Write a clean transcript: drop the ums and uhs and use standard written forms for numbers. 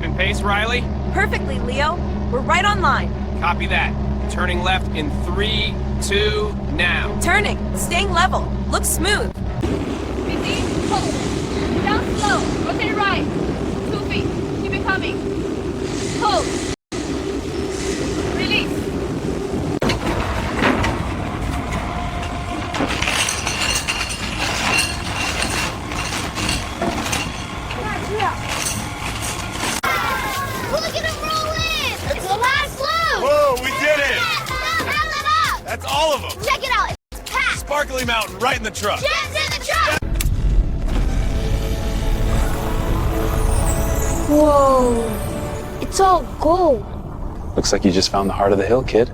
Keeping pace, Riley? Perfectly, Leo. We're right on line. Copy that. Turning left in 3, 2, now. Turning. Staying level. Looks smooth. Busy. Hold. Down slow. Rotate right. 2 feet. Keep it coming. Hold. Release. Look at him roll in! It's the last loop! Whoa, we did it! Hell it up! That's all of them! Check it out! It's packed! Sparkly Mountain right in the truck! Jen's in the truck! Whoa! It's all gold. Looks like you just found the heart of the hill, kid.